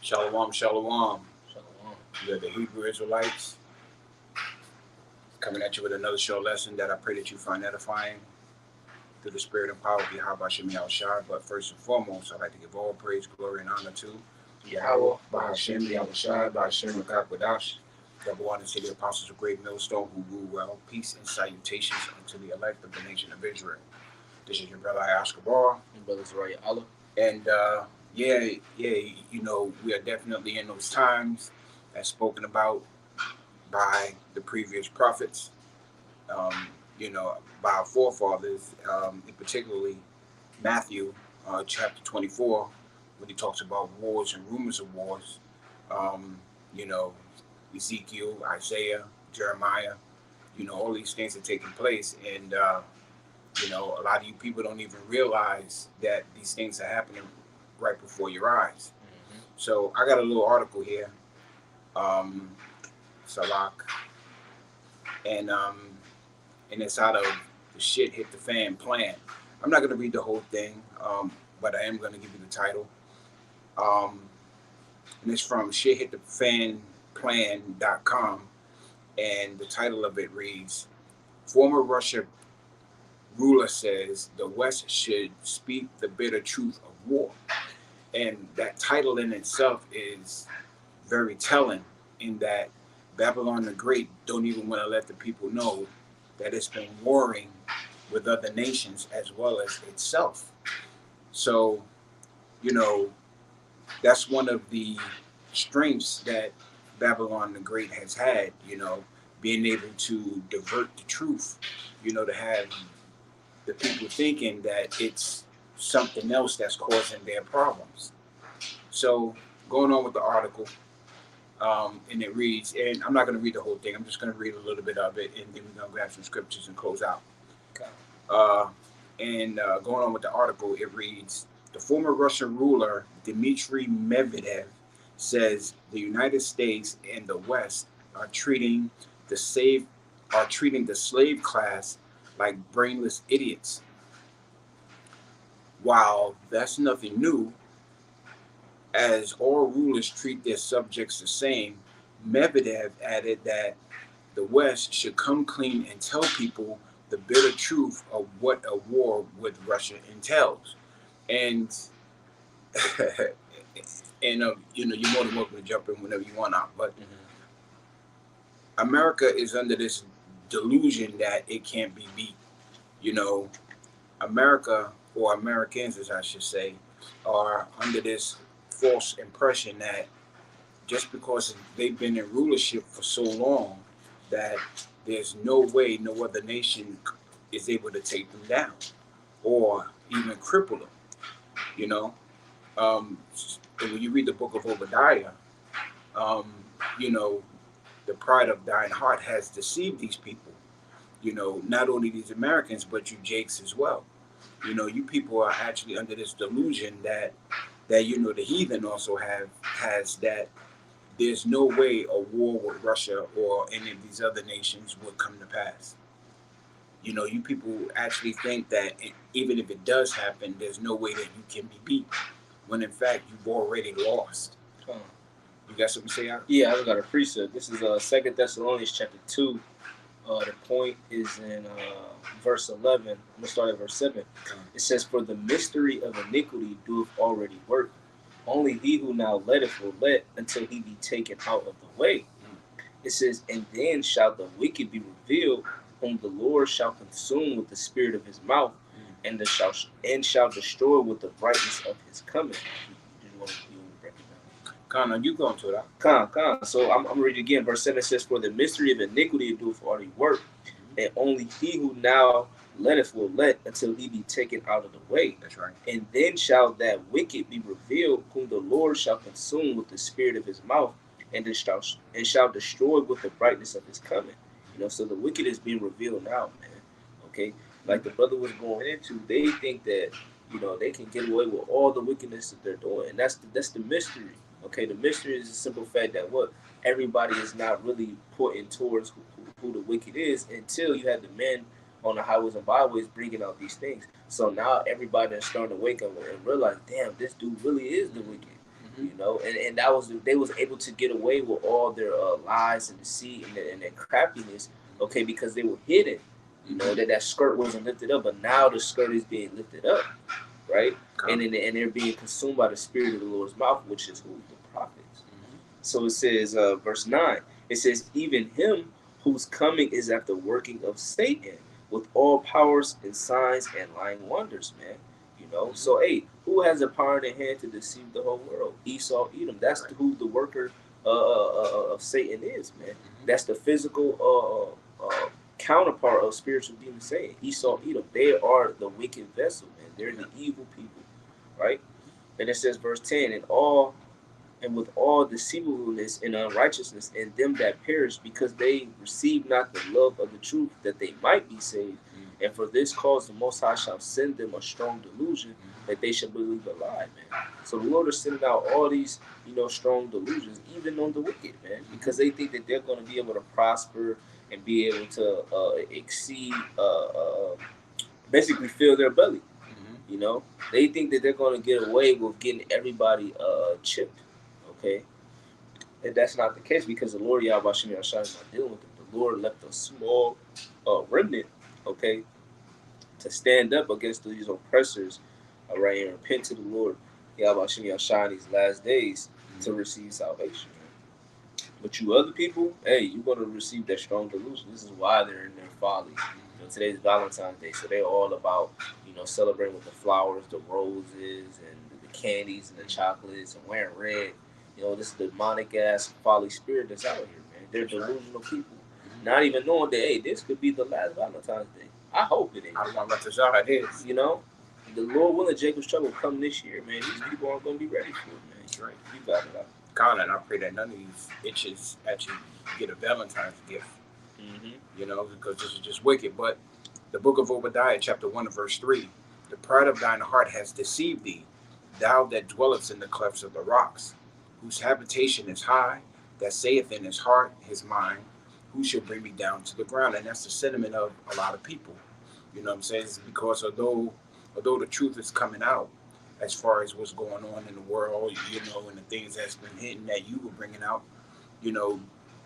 Shalom, shalom. Shalom. We are the Hebrew Israelites coming at you with another short lesson that I pray that you find edifying through the spirit and power of Yahweh Shem Shai. But first and foremost, I'd like to give all praise, glory, and honor to Yahweh, Bahashem, Yahweh Shai, Bahashem, Makakwadash, the one and the apostles of Great Millstone who rule well. Peace and salutations unto the elect of the nation of Israel. This is your brother Oscar Barr. And brother Zariah Allah. And we are definitely in those times as spoken about by the previous prophets, by our forefathers, particularly Matthew chapter 24, when he talks about wars and rumors of wars. Ezekiel, Isaiah, Jeremiah, all these things are taking place. And, a lot of you people don't even realize that these things are happening right before your eyes. Mm-hmm. So I got a little article here, Salak, and it's out of the Shit Hit the Fan Plan. I'm not going to read the whole thing, but I am going to give you the title. And it's from shithitthefan.com, and the title of it reads, Former Russia ruler says the West should speak the bitter truth of war. And that title in itself is very telling, in that Babylon the Great don't even want to let the people know that it's been warring with other nations as well as itself. So, that's one of the strengths that Babylon the Great has had, being able to divert the truth, to have the people thinking that it's something else that's causing their problems. So going on with the article, and it reads, and I'm not going to read the whole thing, I'm just going to read a little bit of it, and then we're going to grab some scriptures and close out. Okay. Going on with the article, it reads, the former Russian ruler Dmitry Medvedev says the United States and the West are treating the slave class like brainless idiots. While that's nothing new, as all rulers treat their subjects the same, Medvedev added that the West should come clean and tell people the bitter truth of what a war with Russia entails. And you're more than welcome to jump in whenever you want out. But America is under this delusion that it can't be beat. America, or Americans, as I should say, are under this false impression that just because they've been in rulership for so long, that there's no way no other nation is able to take them down or even cripple them. And when you read the book of Obadiah, the pride of thine heart has deceived these people. Not only these Americans, but you Jakes as well. You people are actually under this delusion that the heathen also has, that there's no way a war with Russia or any of these other nations would come to pass. You people actually think that even if it does happen, there's no way that you can be beat, when in fact you've already lost. You got something to say out? Yeah, I got a precept. This is 2 Thessalonians chapter 2. The point is in verse 11. I'm going to start at verse 7. It says, for the mystery of iniquity doeth already work. Only he who now letteth will let until he be taken out of the way. It says, and then shall the wicked be revealed, whom the Lord shall consume with the spirit of his mouth, and shall destroy with the brightness of his coming. Con, you going to that? Con. So I'm reading again. Verse 7 says, for the mystery of iniquity doeth already work, and only he who now letteth will let until he be taken out of the way. That's right. And then shall that wicked be revealed, whom the Lord shall consume with the spirit of his mouth, and shall destroy with the brightness of his coming. So the wicked is being revealed now, man. Okay, like the brother was going into, they think that they can get away with all the wickedness that they're doing, and that's the mystery. Okay, the mystery is the simple fact that everybody is not really putting towards who the wicked is until you have the men on the highways and byways bringing out these things. So now everybody is starting to wake up and realize, damn, this dude really is the wicked. You know, and that was they was able to get away with all their lies and deceit and their craftiness, okay, because they were hidden. You know that skirt wasn't lifted up, but now the skirt is being lifted up, right? And they're being consumed by the spirit of the Lord's mouth, which is who the prophets. So it says, verse 9. It says, even him whose coming is after working of Satan with all powers and signs and lying wonders, man. You know, so hey, who has the power in their hand to deceive the whole world? Esau, Edom. That's who the worker of Satan is, man. That's the physical counterpart of spiritual demon Satan. Esau, Edom. They are the wicked vessel, man. They're the evil people, right? And it says, verse 10, and with all deceivableness and unrighteousness in them that perish, because they receive not the love of the truth, that they might be saved. And for this cause the Most High shall send them a strong delusion, that they shall believe a lie, man. So the Lord is sending out all these, strong delusions, even on the wicked, man, because they think that they're going to be able to prosper and be able to exceed, basically fill their belly. You know, they think that they're going to get away with getting everybody chipped. Okay, and that's not the case, because the Lord Yahweh Shem Yahshua is not dealing with them. The Lord left a small remnant, okay, to stand up against these oppressors, all right, and repent to the Lord Yahweh Shem Yahshua in these last days to receive salvation. But you other people, hey, you're going to receive that strong delusion. This is why they're in their folly. Today's Valentine's Day, so they're all about, celebrating with the flowers, the roses, and the candies and the chocolates, and wearing red. This demonic ass folly spirit that's out here, man. They're delusional people, not even knowing that, hey, this could be the last Valentine's Day. I hope it is. I want to say it is. The Lord willing, Jacob's trouble come this year, man. These people aren't going to be ready for it, man. That's right. You got it out. Colin, I pray that none of these itches actually get a Valentine's gift. Because this is just wicked. But the book of Obadiah, chapter 1 and verse 3, the pride of thine heart has deceived thee, thou that dwellest in the clefts of the rocks, whose habitation is high, that saith in his heart, his mind, who shall bring me down to the ground? And that's the sentiment of a lot of people. You know what I'm saying? It's because although the truth is coming out as far as what's going on in the world, and the things that's been hitting that you were bringing out,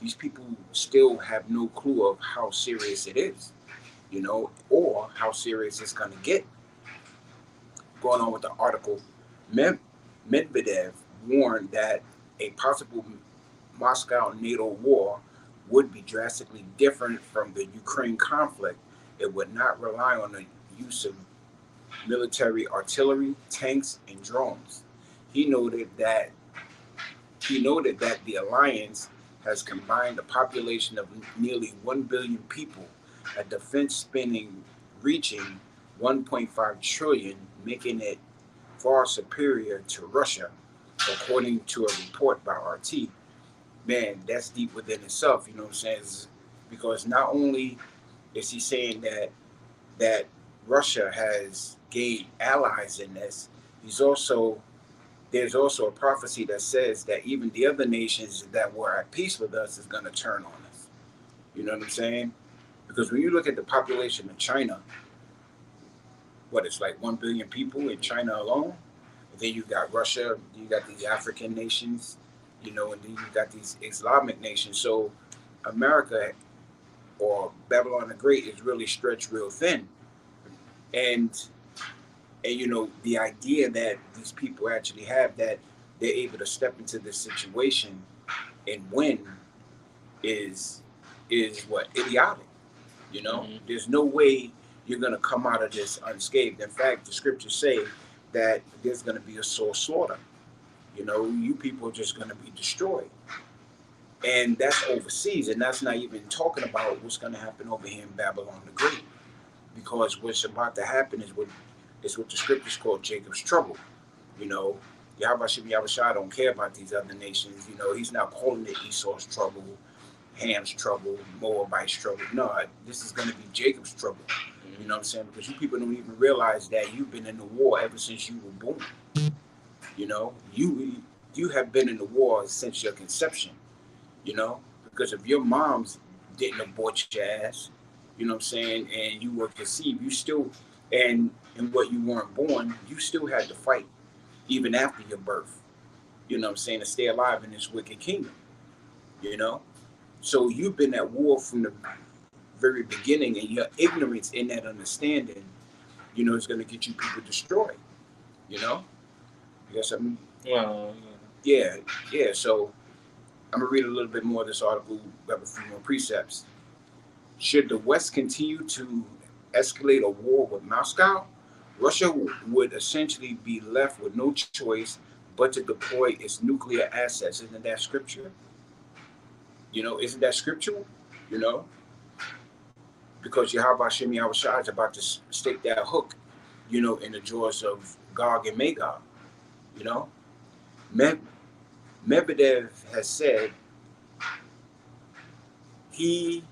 these people still have no clue of how serious it is, or how serious it's going to get. Going on with the article, Medvedev warned that a possible Moscow-NATO war would be drastically different from the Ukraine conflict. It would not rely on the use of military artillery, tanks, and drones. He noted that the alliance has combined a population of nearly 1 billion people, a defense spending reaching 1.5 trillion, making it far superior to Russia, according to a report by RT. Man, that's deep within itself, you know what I'm saying? Because not only is he saying that Russia has gained allies in this, there's also a prophecy that says that even the other nations that were at peace with us is going to turn on us. You know what I'm saying? Because when you look at the population of China, it's like 1 billion people in China alone. And then you got Russia, you got these African nations, and then you got these Islamic nations. So America, or Babylon the Great, is really stretched real thin. And the idea that these people actually have, that they're able to step into this situation and win, is what, idiotic. There's no way you're going to come out of this unscathed. In fact, the scriptures say that there's going to be a soul slaughter. You people are just going to be destroyed. And that's overseas, and that's not even talking about what's going to happen over here in Babylon the Great. Because what's about to happen is what the scriptures call Jacob's trouble. Yahweh Shem Yahweh don't care about these other nations. He's not calling it Esau's trouble, Ham's trouble, Moabite's trouble. No, this is going to be Jacob's trouble. You know what I'm saying? Because you people don't even realize that you've been in the war ever since you were born. You have been in the war since your conception. Because if your moms didn't abort your ass, you know what I'm saying, and you were conceived, you still, and what you weren't born, you still had to fight even after your birth. you know what I'm saying, to stay alive in this wicked kingdom, you know? So you've been at war from the very beginning, and your ignorance in that understanding, you know, is going to get you people destroyed, you know? You got something? Yeah, yeah. So I'm going to read a little bit more of this article, grab a few more precepts. Should the West continue to escalate a war with Moscow, Russia would essentially be left with no choice but to deploy its nuclear assets. Isn't that scripture? You know, isn't that scriptural? You know, because Yahweh Shem Yahweh Shai is about to stick that hook, you know, in the jaws of Gog and Magog. You know, Medvedev has said he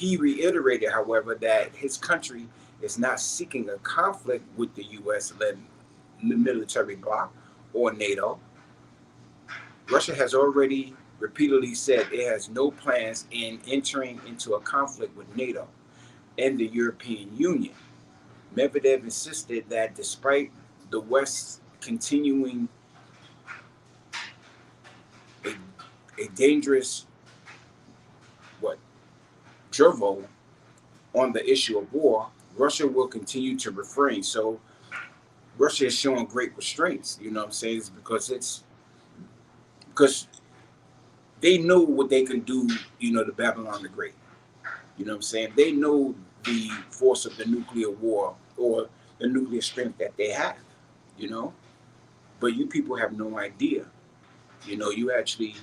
reiterated, however, that his country is not seeking a conflict with the U.S.-led military bloc or NATO. Russia has already repeatedly said it has no plans in entering into a conflict with NATO and the European Union. Medvedev insisted that despite the West's continuing a dangerous drivel on the issue of war, Russia will continue to refrain. So Russia is showing great restraints, you know what I'm saying? It's because they know what they can do, you know, to Babylon the Great. You know what I'm saying? They know the force of the nuclear war or the nuclear strength that they have, you know? But you people have no idea. You know, you actually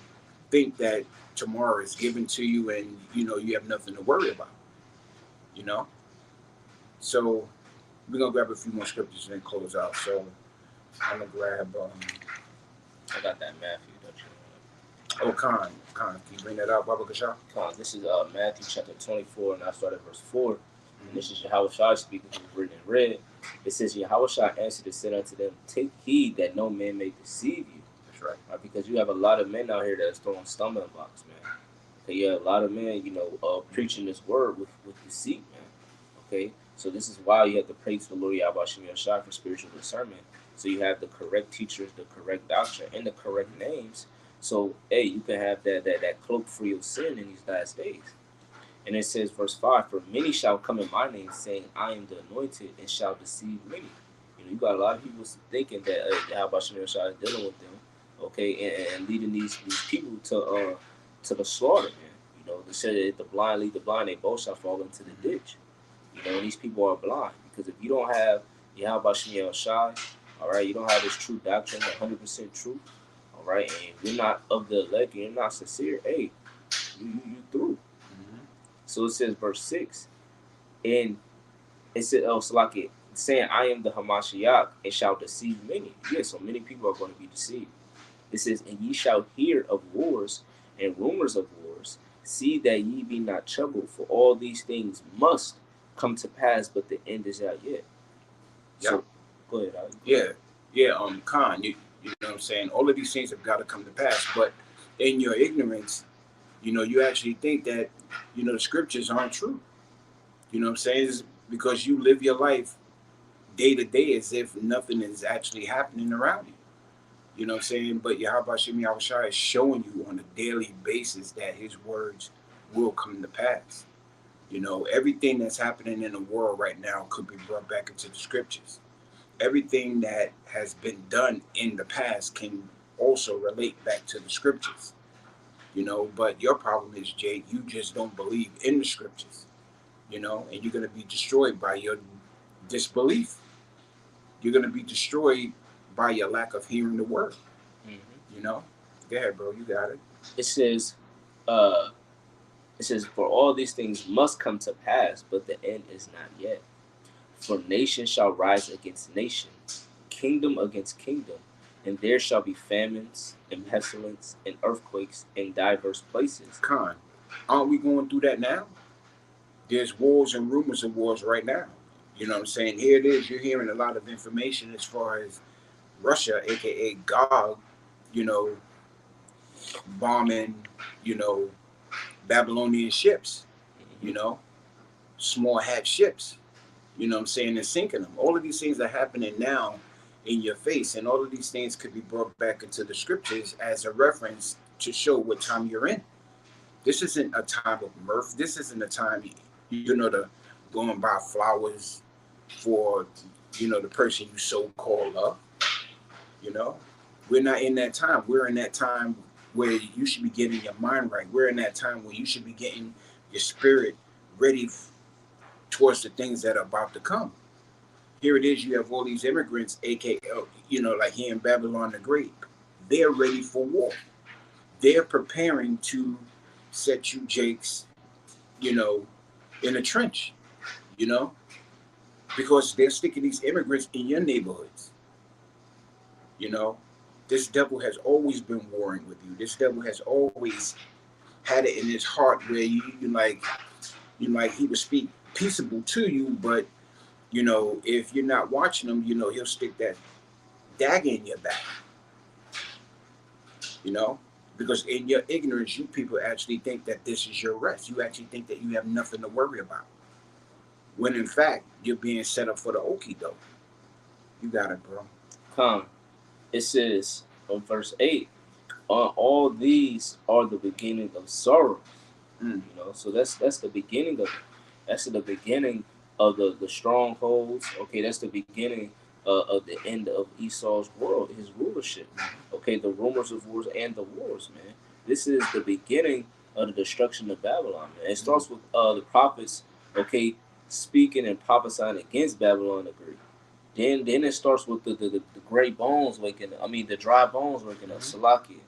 think that tomorrow is given to you and, you know, you have nothing to worry about, you know? So we're going to grab a few more scriptures and then close out. So I'm going to grab... I got that Matthew, don't you? Khan, can you bring that out, Baba Kasha? Khan, this is Matthew chapter 24, and I start at verse 4. And this is Yahweh Shai speaking, who is written in red. It says, Yahweh Shai answered and said unto them, take heed that no man may deceive you. That's right. Because you have a lot of men out here that's throwing stumbling blocks, man. Okay, you have a lot of men, you know, preaching this word with deceit, man. Okay, so this is why you have to pray to the Lord Yahweh Shem Shai for spiritual discernment. So you have the correct teachers, the correct doctrine, and the correct names. So, hey, you can have that cloak free of sin in these last days. And it says, verse 5, for many shall come in my name, saying, I am the anointed, and shall deceive many. You know, you got a lot of people thinking that Yahweh Shem Shai is dealing with them, okay, and leading these people to the slaughter, man. You know, they said that if the blind lead the blind, they both shall fall into the ditch. You know, and these people are blind. Because if you don't have Yahweh Shem Shai, all right, you don't have his true doctrine, 100% true, all right, and you're not of the elect, you're not sincere, hey, you through. So it says, verse 6, and it said, Salaki, saying, I am the Hamashiach, and shall deceive many. Yeah, so many people are going to be deceived. It says, and ye shall hear of wars and rumors of wars. See that ye be not troubled, for all these things must come to pass, but the end is not yet. Yeah. So, go ahead, Ali. Yeah, Khan, you know what I'm saying? All of these things have got to come to pass, but in your ignorance, you know, you actually think that, you know, the scriptures aren't true. You know what I'm saying? It's because you live your life day to day as if nothing is actually happening around you. You know what I'm saying? But Yahweh Shem Yahweh Shai is showing you on a daily basis that his words will come to pass. You know, everything that's happening in the world right now could be brought back into the scriptures. Everything that has been done in the past can also relate back to the scriptures. You know, but your problem is, Jay, you just don't believe in the scriptures, you know, and you're going to be destroyed by your disbelief. You're going to be destroyed by your lack of hearing the word, you know. Go ahead, bro, you got it. It says, for all these things must come to pass, but the end is not yet. For nation shall rise against nation, kingdom against kingdom, and there shall be famines and pestilence and earthquakes in diverse places. Khan, aren't we going through that now? There's wars and rumors of wars right now. You know what I'm saying? Here it is. You're hearing a lot of information as far as Russia, a.k.a. Gog, you know, bombing, you know, Babylonian ships, you know, small hatch ships. You know what I'm saying? They're sinking them. All of these things are happening now in your face. And all of these things could be brought back into the scriptures as a reference to show what time you're in. This isn't a time of mirth. This isn't a time, to go and buy flowers for, the person you so-called love. You know, we're not in that time. We're in that time where you should be getting your mind right. We're in that time where you should be getting your spirit ready towards the things that are about to come. Here it is. You have all these immigrants, aka, like here in Babylon the Great. They're ready for war. They're preparing to set you Jakes, in a trench, you know, because they're sticking these immigrants in your neighborhoods. You know, this devil has always been warring with you. This devil has always had it in his heart where he would speak peaceable to you, but if you're not watching him, he'll stick that dagger in your back. Because in your ignorance, you people actually think that this is your rest. You actually think that you have nothing to worry about. When in fact, you're being set up for the okie doke. You got it, bro. Come. It says on verse 8, all these are the beginning of sorrow. So that's the beginning of it. That's the beginning of the strongholds. Okay, that's the beginning of the end of Esau's world, his rulership. Okay, the rumors of wars and the wars, man. This is the beginning of the destruction of Babylon, man. It starts with the prophets, okay, speaking and prophesying against Babylon the Great. Then it starts with the gray bones waking up. I mean, the dry bones waking up, Salakia.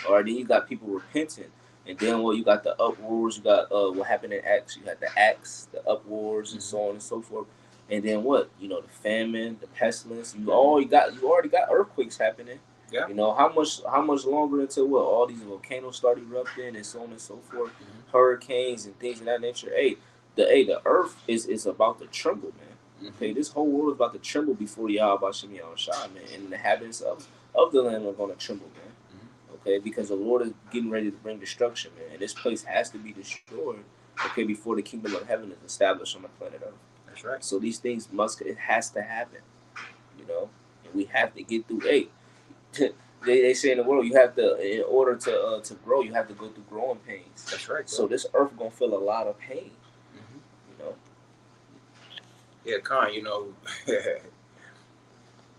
All right, then you got people repenting. And then you got the uproars, you got what happened in Acts, you got the Acts, the uproars, and so on and so forth. And then what? The famine, the pestilence. You already got earthquakes happening. Yeah. How much longer until what? All these volcanoes start erupting and so on and so forth. Hurricanes and things of that nature. The earth is about to tremble, man. Okay, this whole world is about to tremble before Yahweh Shem Yahushua, man. And the inhabitants of the land are going to tremble, man. Okay, because the Lord is getting ready to bring destruction, man. And this place has to be destroyed, okay, before the kingdom of heaven is established on the planet Earth. That's right. So these things it has to happen, and we have to get through. They say in the world, you have to, in order to grow, you have to go through growing pains. That's right. Bro. So this earth gonna feel a lot of pain, Yeah, Khan,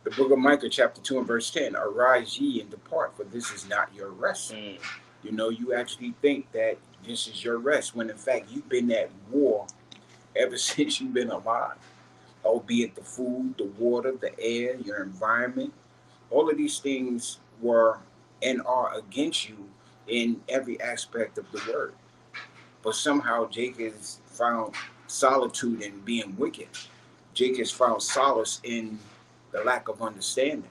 the book of Micah, chapter 2 and verse 10, arise ye and depart, for this is not your rest. You actually think that this is your rest, when in fact you've been at war ever since you've been alive. Albeit the food, the water, the air, your environment, all of these things were and are against you in every aspect of the word. But somehow Jake has found solitude in being wicked. Jake has found solace in the lack of understanding.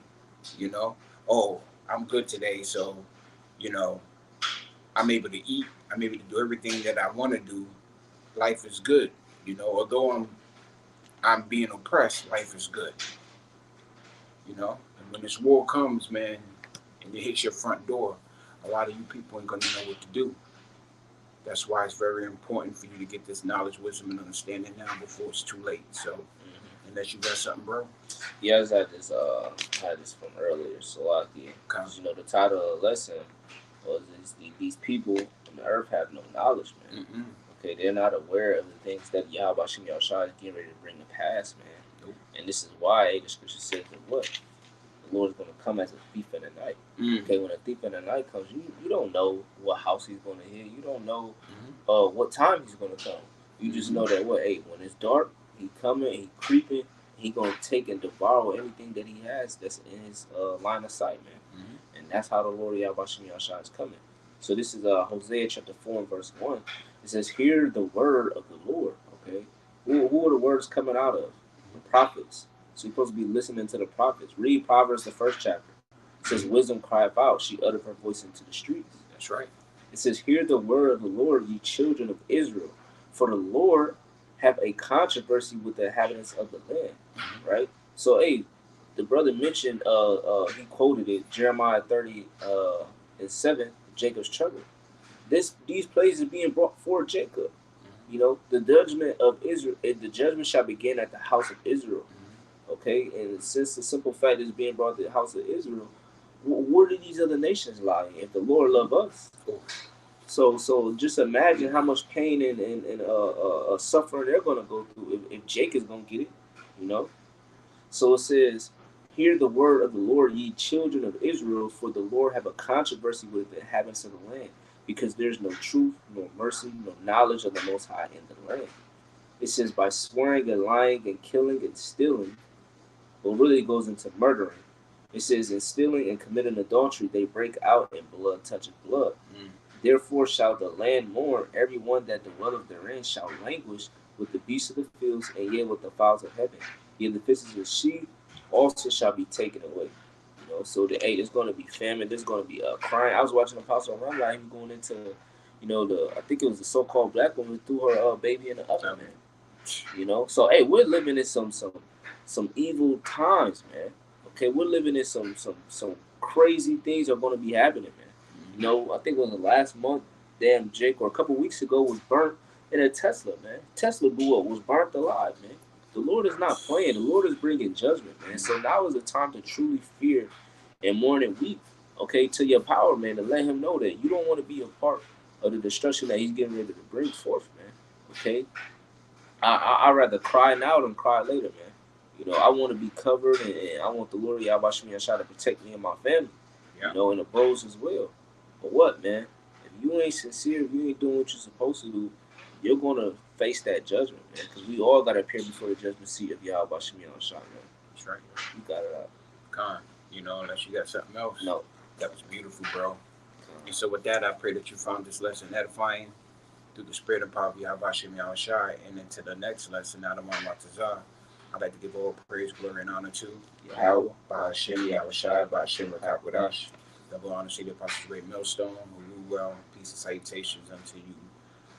Oh, I'm good today, so I'm able to eat, I'm able to do everything that I want to do. Life is good. Although I'm being oppressed, life is good. And when this war comes, man, and it hits your front door, a lot of you people ain't gonna know what to do. That's why it's very important for you to get this knowledge, wisdom, and understanding now before it's too late. So, unless you got something, bro. Yeah, I had this from earlier, Salaki. The title of the lesson was these people on the earth have no knowledge, man. Okay, they're not aware of the things that Yahweh Shem Yahushua is getting ready to bring to pass, man. Nope. And this is why the scripture says that what? The Lord is going to come as a thief in the night. Okay, when a thief in the night comes, you don't know what house he's going to hit. You don't know what time he's going to come. You just know that when it's dark, he coming, he creeping, he going to take and devour anything that he has that's in his line of sight, man. And that's how the Lord Yahweh Shem Yahushua is coming. So this is Hosea chapter 4 and verse 1. It says, hear the word of the Lord, okay? Who are the words coming out of? The prophets. So you're supposed to be listening to the prophets. Read Proverbs, the first chapter. It says, wisdom crieth out. She uttered her voice into the streets. That's right. It says, hear the word of the Lord, ye children of Israel. For the Lord have a controversy with the inhabitants of the land, right? So, the brother mentioned, he quoted it, Jeremiah 30 and 7, Jacob's trouble. These places being brought for Jacob. The judgment of Israel, the judgment shall begin at the house of Israel. Okay, and since the simple fact is being brought to the house of Israel, where do these other nations lie if the Lord love us? So just imagine how much pain and suffering they're gonna go through if Jake is gonna get it, you know. So it says, "Hear the word of the Lord, ye children of Israel, for the Lord have a controversy with the inhabitants of the land, because there's no truth, nor mercy, nor knowledge of the Most High in the land." It says, by swearing and lying and killing and stealing, but really it goes into murdering. It says, in stealing and committing adultery, they break out, and blood toucheth blood. Therefore shall the land mourn, every one that dwelleth therein shall languish with the beasts of the fields, and yet with the fowls of heaven. Yet the fishes of the sea also shall be taken away. You know, so there's going to be famine. There's going to be crying. I was watching Apostle Ramla. He was going into, I think it was the so-called black woman who threw her baby in the oven, man. You know, so hey, we're living in some evil times, man. Okay, we're living in some crazy things are going to be happening, man. You know, I think it was the last month, damn Jake, or a couple weeks ago, was burnt in a Tesla, man. Tesla blew up, was burnt alive, man. The Lord is not playing. The Lord is bringing judgment, man. So now is the time to truly fear and mourn and weep, okay, to your power, man, to let him know that you don't want to be a part of the destruction that he's getting ready to bring forth, man. Okay? I'd rather cry now than cry later, man. You know, I want to be covered, and I want the Lord Yahweh Shemi Yahshua to protect me and my family, you know, and the bros as well. But what, man? If you ain't sincere, if you ain't doing what you're supposed to do, you're going to face that judgment, man, because we all got to appear before the judgment seat of Yahweh Shemi Yahshua, man. That's right. You got it out. Con, you know, unless you got something else. No. That was beautiful, bro. And so with that, I pray that you found this lesson edifying through the spirit and power of Yahweh Shemi Yahshua. And into the next lesson, Adam Matazah, I'd like to give all praise, glory, and honor to Yahweh, Bahashem Yahshua, Bahashem Rakakwadash. Double honor to the Apostles' great millstone, who rule well, peace and salutations unto you,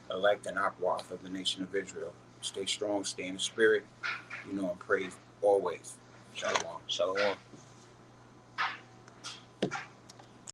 elect and Akwath of the nation of Israel. Stay strong, stay in the spirit, you know, and pray always. Shalom. Shalom.